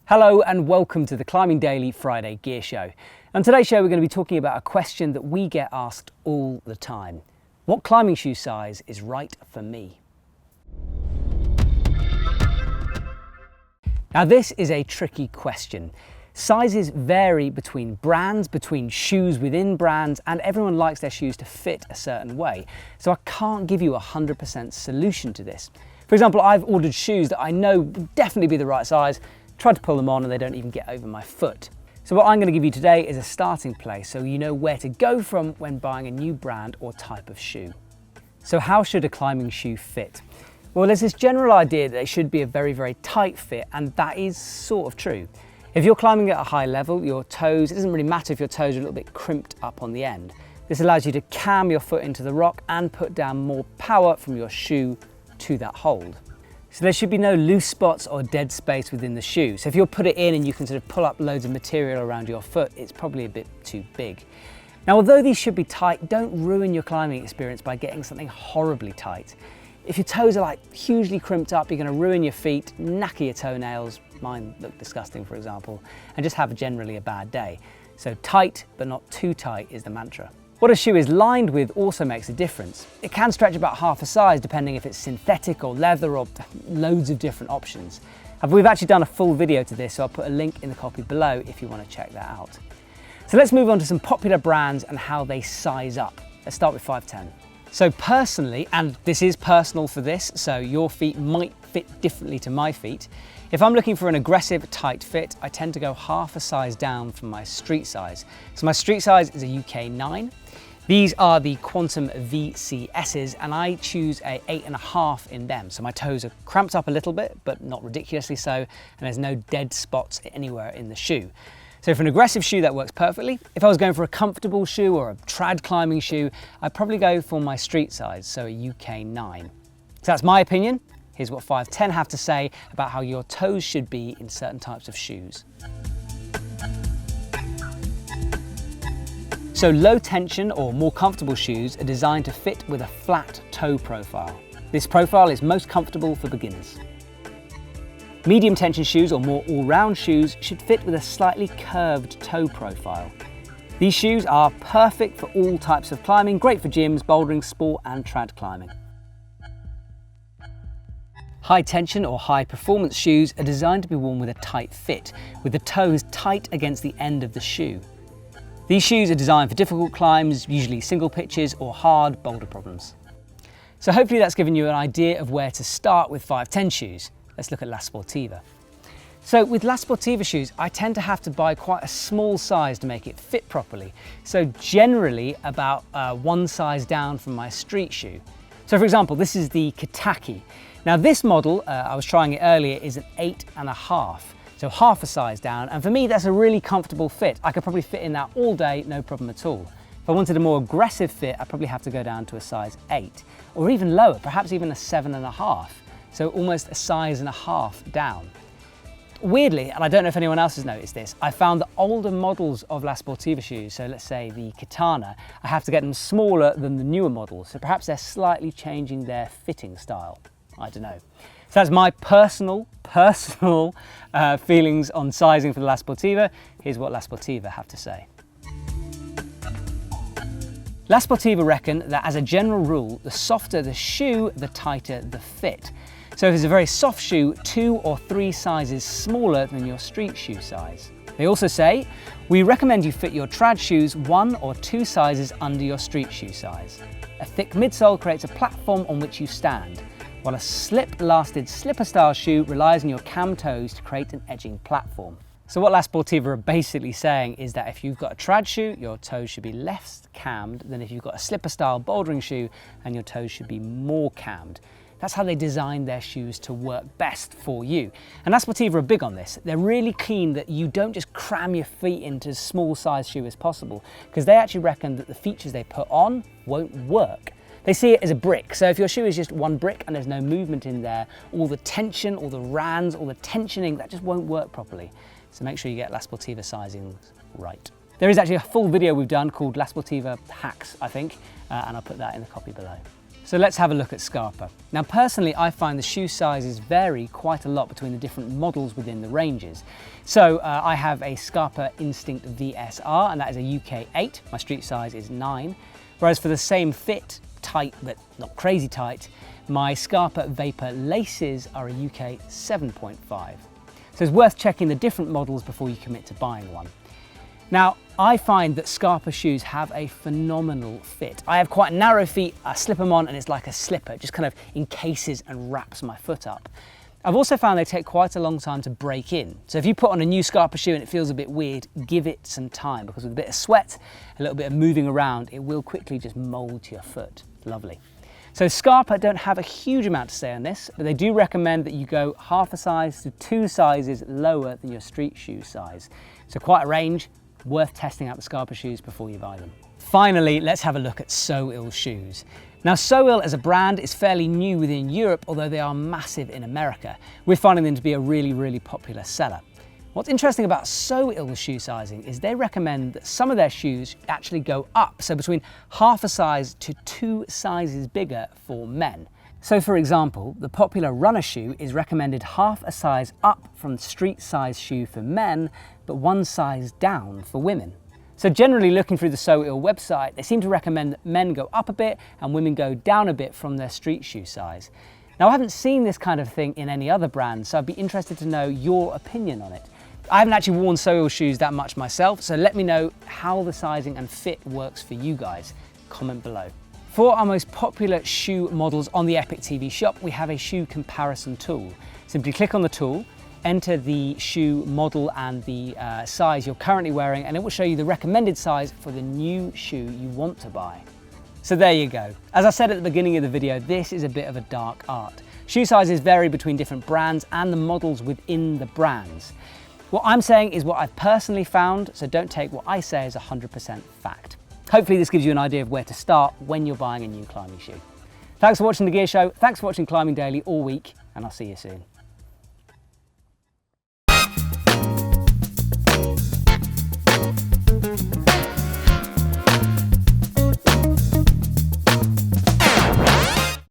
Hello and welcome to the Climbing Daily Friday Gear Show. On today's show we're going to be talking about a question that we get asked all the time. What climbing shoe size is right for me? Now this is a tricky question. Sizes vary between brands, between shoes within brands, and everyone likes their shoes to fit a certain way. So I can't give you a 100% solution to this. For example, I've ordered shoes that I know would definitely be the right size, tried to pull them on and they don't even get over my foot. So what I'm going to give you today is a starting place so you know where to go from when buying a new brand or type of shoe. So how should a climbing shoe fit? Well, there's this general idea that they should be a very, very tight fit, and that is sort of true. If you're climbing at a high level, your toes, it doesn't really matter if your toes are a little bit crimped up on the end. This allows you to cam your foot into the rock and put down more power from your shoe to that hold. So there should be no loose spots or dead space within the shoe. So if you'll put it in and you can sort of pull up loads of material around your foot, it's probably a bit too big. Now, although these should be tight, don't ruin your climbing experience by getting something horribly tight. If your toes are like hugely crimped up, you're going to ruin your feet, knacker your toenails, mine look disgusting for example, and just have generally a bad day. So tight but not too tight is the mantra. What a shoe is lined with also makes a difference. It can stretch about half a size depending if it's synthetic or leather or loads of different options. We've actually done a full video to this, so I'll put a link in the copy below if you want to check that out. So let's move on to some popular brands and how they size up. Let's start with 510. So personally, and this is personal for this, so your feet might fit differently to my feet. If I'm looking for an aggressive, tight fit, I tend to go half a size down from my street size. So my street size is a UK 9. These are the Quantum VCSs, and I choose a 8.5 in them. So my toes are cramped up a little bit, but not ridiculously so, and there's no dead spots anywhere in the shoe. So for an aggressive shoe, that works perfectly. If I was going for a comfortable shoe or a trad climbing shoe, I'd probably go for my street size, so a UK 9. So that's my opinion. Here's what 510 have to say about how your toes should be in certain types of shoes. So low tension or more comfortable shoes are designed to fit with a flat toe profile. This profile is most comfortable for beginners. Medium tension shoes or more all-round shoes should fit with a slightly curved toe profile. These shoes are perfect for all types of climbing, great for gyms, bouldering, sport and trad climbing. High tension or high performance shoes are designed to be worn with a tight fit, with the toes tight against the end of the shoe. These shoes are designed for difficult climbs, usually single pitches or hard boulder problems. So hopefully that's given you an idea of where to start with 510 shoes. Let's look at La Sportiva. So with La Sportiva shoes, I tend to have to buy quite a small size to make it fit properly. So generally about one size down from my street shoe. So for example, this is the Kataki. Now this model, I was trying it earlier, is an 8.5. So half a size down, and for me that's a really comfortable fit. I could probably fit in that all day, no problem at all. If I wanted a more aggressive fit, I'd probably have to go down to a size 8, or even lower, perhaps even a 7.5. So almost a size and a half down. Weirdly, and I don't know if anyone else has noticed this, I found that older models of La Sportiva shoes, so let's say the Katana, I have to get them smaller than the newer models, so perhaps they're slightly changing their fitting style. I don't know. So that's my personal feelings on sizing for the La Sportiva. Here's what La Sportiva have to say. La Sportiva reckon that as a general rule, the softer the shoe, the tighter the fit. So if it's a very soft shoe, 2 or 3 sizes smaller than your street shoe size. They also say, we recommend you fit your trad shoes 1 or 2 sizes under your street shoe size. A thick midsole creates a platform on which you stand, while a slip-lasted slipper-style shoe relies on your cam toes to create an edging platform. So what La Sportiva are basically saying is that if you've got a trad shoe, your toes should be less cammed than if you've got a slipper-style bouldering shoe, and your toes should be more cammed. That's how they design their shoes to work best for you. And La Sportiva are big on this. They're really keen that you don't just cram your feet into as small size shoe as possible, because they actually reckon that the features they put on won't work. They see it as a brick, so if your shoe is just one brick and there's no movement in there, all the tension, all the rands, all the tensioning, that just won't work properly. So make sure you get La Sportiva sizings right. There is actually a full video we've done called La Sportiva Hacks, I think, and I'll put that in the copy below. So let's have a look at Scarpa. Now personally, I find the shoe sizes vary quite a lot between the different models within the ranges. So I have a Scarpa Instinct VSR, and that is a UK 8. My street size is 9. Whereas for the same fit, tight but not crazy tight, my Scarpa Vapor laces are a UK 7.5. So it's worth checking the different models before you commit to buying one. Now, I find that Scarpa shoes have a phenomenal fit. I have quite narrow feet, I slip them on and it's like a slipper, it just kind of encases and wraps my foot up. I've also found they take quite a long time to break in. So if you put on a new Scarpa shoe and it feels a bit weird, give it some time, because with a bit of sweat, a little bit of moving around, it will quickly just mold to your foot. Lovely. So Scarpa don't have a huge amount to say on this, but they do recommend that you go half a size to 2 sizes lower than your street shoe size. So quite a range, worth testing out the Scarpa shoes before you buy them. Finally, let's have a look at So-Il shoes. Now, So-Il as a brand is fairly new within Europe, although they are massive in America. We're finding them to be a really popular seller. What's interesting about So-Il shoe sizing is they recommend that some of their shoes actually go up, so between half a size to 2 sizes bigger for men. So for example, the popular runner shoe is recommended half a size up from the street size shoe for men, but 1 size down for women. So generally, looking through the So-Il website, they seem to recommend that men go up a bit and women go down a bit from their street shoe size. Now, I haven't seen this kind of thing in any other brand, so I'd be interested to know your opinion on it. I haven't actually worn So-Il shoes that much myself, so let me know how the sizing and fit works for you guys. Comment below. For our most popular shoe models on the EpicTV shop, we have a shoe comparison tool. Simply click on the tool, enter the shoe model and the size you're currently wearing, and it will show you the recommended size for the new shoe you want to buy. So there you go. As I said at the beginning of the video, this is a bit of a dark art. Shoe sizes vary between different brands and the models within the brands. What I'm saying is what I've personally found, so don't take what I say as 100% fact. Hopefully this gives you an idea of where to start when you're buying a new climbing shoe. Thanks for watching The Gear Show, thanks for watching Climbing Daily all week, and I'll see you soon.